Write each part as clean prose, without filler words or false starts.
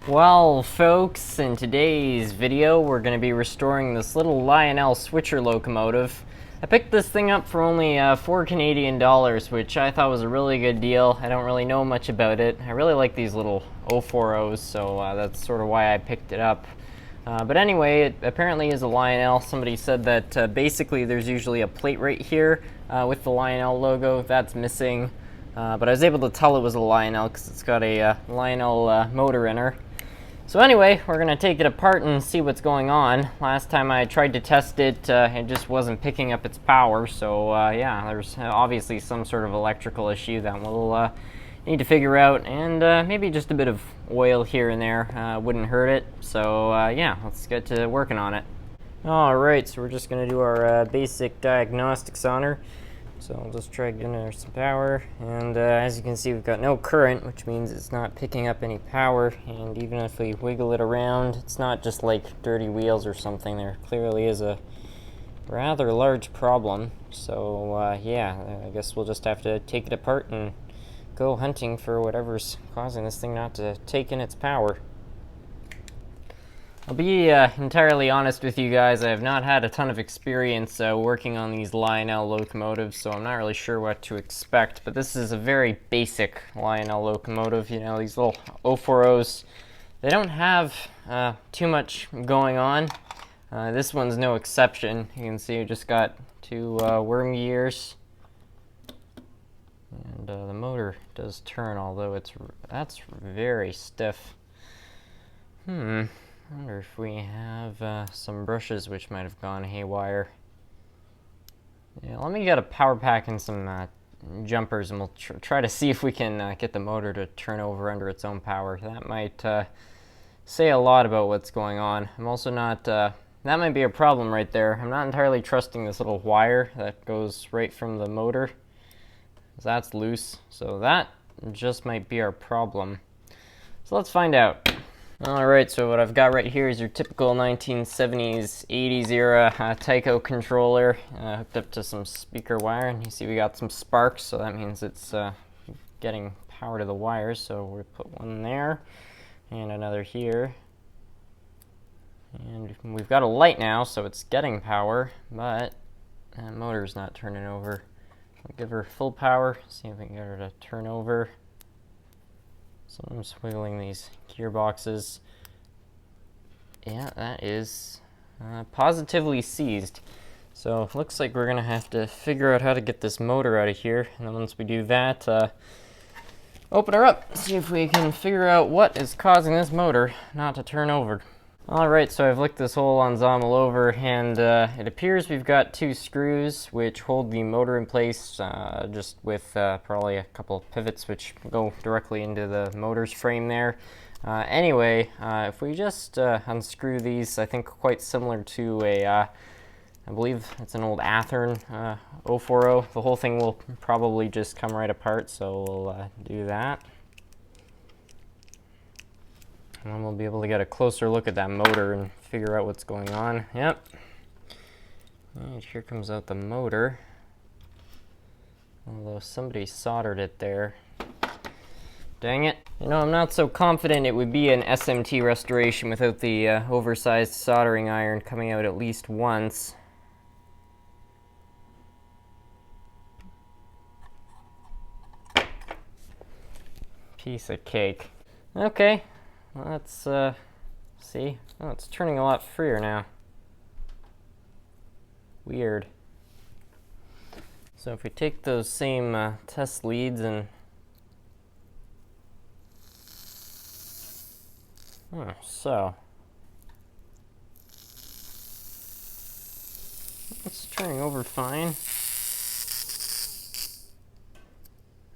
Well, folks, in today's video, we're going to be restoring this little Lionel switcher locomotive. I picked this thing up for only $4 Canadian, which I thought was a really good deal. I don't really know much about it. I really like these little 040s, so that's sort of why I picked it up. But anyway, it apparently is a Lionel. Somebody said that basically there's usually a plate right here with the Lionel logo. That's missing. But I was able to tell it was a Lionel because it's got a Lionel motor in her. So anyway, we're going to take it apart and see what's going on. Last time I tried to test it, it just wasn't picking up its power. So yeah, there's obviously some sort of electrical issue that we'll need to figure out. And maybe just a bit of oil here and there wouldn't hurt it. So yeah, let's get to working on it. Alright, so we're just going to do our basic diagnostics on her. So I'll just try getting her some power, and as you can see we've got no current, which means it's not picking up any power, and even if we wiggle it around, it's not just like dirty wheels or something. There clearly is a rather large problem. So yeah, I guess we'll just have to take it apart and go hunting for whatever's causing this thing not to take in its power. I'll be entirely honest with you guys, I have not had a ton of experience working on these Lionel locomotives, so I'm not really sure what to expect, but this is a very basic Lionel locomotive. You know, these little 040s, they don't have too much going on. This one's no exception. You can see we just got two worm gears, and the motor does turn, although that's very stiff. I wonder if we have some brushes which might have gone haywire. Yeah, let me get a power pack and some jumpers, and we'll try to see if we can get the motor to turn over under its own power. That might say a lot about what's going on. I'm also not, that might be a problem right there. I'm not entirely trusting this little wire that goes right from the motor. That's loose, so that just might be our problem. So let's find out. Alright, so what I've got right here is your typical 1970s, 80s era Tyco controller hooked up to some speaker wire, and you see we got some sparks, so that means it's getting power to the wires. So we put one there and another here, and we've got a light now, so it's getting power, but that motor's not turning over. I'll give her full power, see if we can get her to turn over. So I'm just wiggling these gearboxes. Yeah, that is positively seized. So it looks like we're going to have to figure out how to get this motor out of here. And then once we do that, open her up, see if we can figure out what is causing this motor not to turn over. Alright, so I've looked this whole ensemble over, and it appears we've got two screws which hold the motor in place, just with probably a couple of pivots which go directly into the motor's frame there. Anyway, if we just unscrew these, I think quite similar to a, I believe it's an old Athearn 040, the whole thing will probably just come right apart, so we'll do that. And then we'll be able to get a closer look at that motor and figure out what's going on. Yep. And here comes out the motor. Although somebody soldered it there. Dang it. You know, I'm not so confident it would be an SMT restoration without the oversized soldering iron coming out at least once. Piece of cake. Okay. Let's see. Oh, it's turning a lot freer now. Weird. So if we take those same test leads and... Oh, so... It's turning over fine.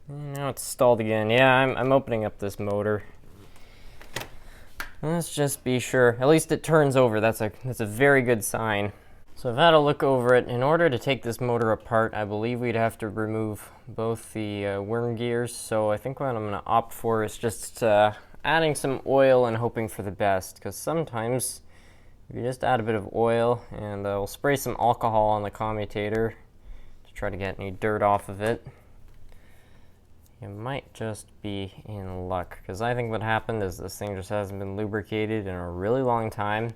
And now it's stalled again. Yeah, I'm opening up this motor. Let's just be sure. At least it turns over. That's a very good sign. So I've had a look over it. In order to take this motor apart, I believe we'd have to remove both the worm gears. So I think what I'm going to opt for is just adding some oil and hoping for the best. Because sometimes if you just add a bit of oil, and we'll spray some alcohol on the commutator to try to get any dirt off of it. you might just be in luck, because I think what happened is this thing just hasn't been lubricated in a really long time.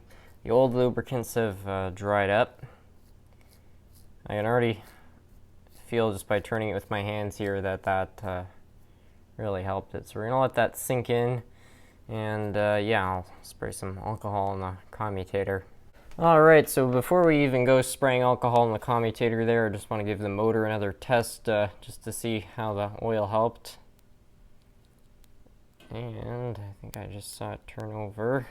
The old lubricants have dried up. I can already feel just by turning it with my hands here that really helped it. So we're gonna let that sink in, and yeah, I'll spray some alcohol in the commutator. Alright, so before we even go spraying alcohol in the commutator there, I just want to give the motor another test just to see how the oil helped. And I think I just saw it turn over.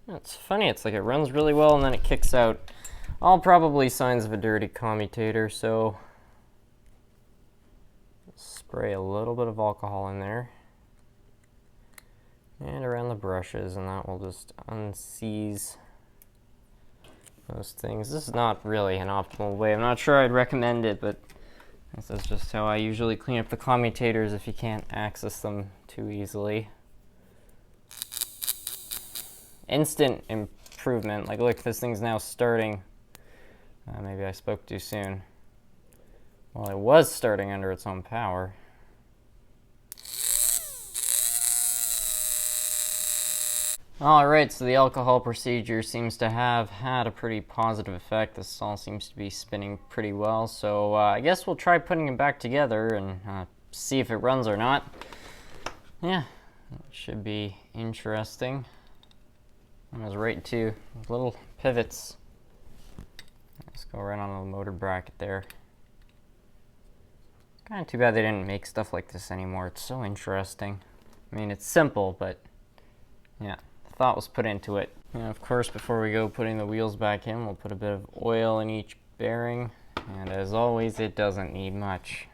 It's funny, it's like it runs really well and then it kicks out. All probably signs of a dirty commutator, so spray a little bit of alcohol in there and around the brushes, and that will just unseize those things. This is not really an optimal way. I'm not sure I'd recommend it, but this is just how I usually clean up the commutators if you can't access them too easily. Instant improvement. Like, look, this thing's now starting. Maybe I spoke too soon. Well, it was starting under its own power. Alright, so the alcohol procedure seems to have had a pretty positive effect. This all seems to be spinning pretty well, so I guess we'll try putting it back together and see if it runs or not. Yeah, it should be interesting. It was right to little pivots. Let's go right on the motor bracket there. It's kind of too bad they didn't make stuff like this anymore. It's so interesting. I mean, it's simple, but yeah, thought was put into it. And of course, before we go putting the wheels back in, we'll put a bit of oil in each bearing. And as always, it doesn't need much.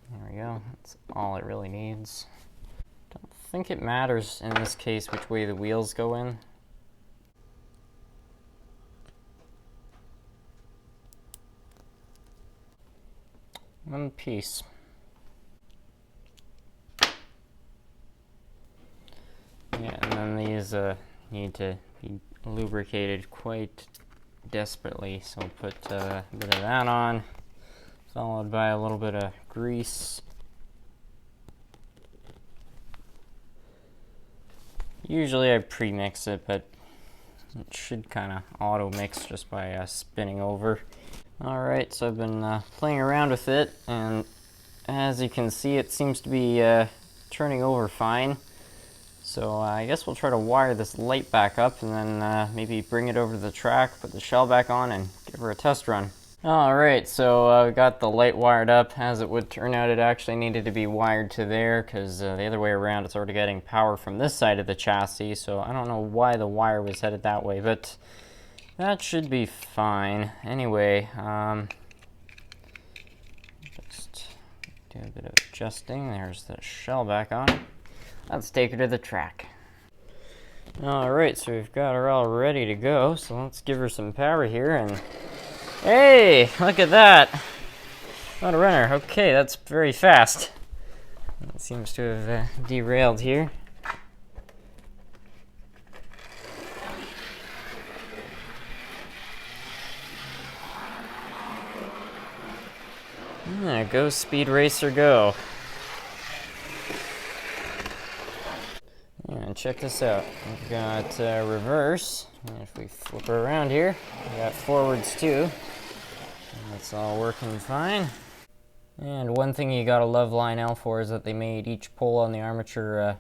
There we go. That's all it really needs. Don't think it matters in this case which way the wheels go in. One piece. Yeah, and then these need to be lubricated quite desperately, so put a bit of that on, followed by a little bit of grease. Usually I pre-mix it, but it should kind of auto-mix just by spinning over. Alright, so I've been playing around with it, and as you can see, it seems to be turning over fine. So I guess we'll try to wire this light back up, and then maybe bring it over to the track, put the shell back on, and give her a test run. Alright, so we got the light wired up. As it would turn out, it actually needed to be wired to there, because the other way around, it's already getting power from this side of the chassis, so I don't know why the wire was headed that way, but that should be fine. Anyway, just do a bit of adjusting. There's the shell back on. Let's take her to the track. Alright, so we've got her all ready to go, so let's give her some power here, and hey, look at that! What a runner. Okay, that's very fast. It seems to have derailed here. Yeah, go Speed Racer, go. And check this out. We've got reverse. And if we flip her around here, we got forwards too. And that's all working fine. And one thing you gotta love Lionel for is that they made each pole on the armature a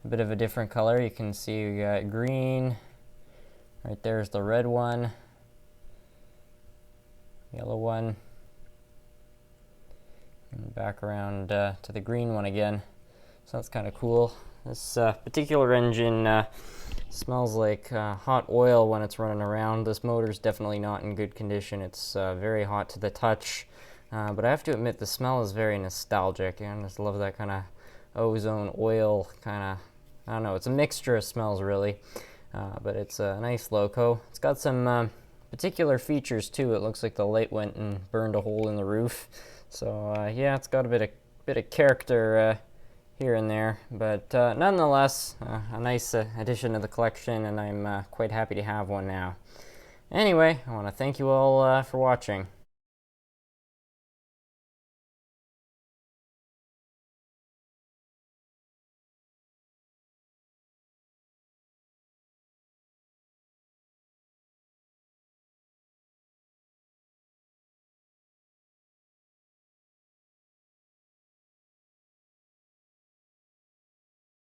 bit of a different color. You can see we got green. Right there's the red one. Yellow one. And back around to the green one again. So that's kind of cool. This particular engine smells like hot oil when it's running around. This motor's definitely not in good condition. It's very hot to the touch. But I have to admit the smell is very nostalgic. And I just love that kind of ozone oil kind of, I don't know, it's a mixture of smells really. But it's a nice loco. It's got some particular features too. It looks like the light went and burned a hole in the roof. So yeah, it's got a bit of character here and there, but nonetheless, a nice addition to the collection, and I'm quite happy to have one now. Anyway, I want to thank you all for watching.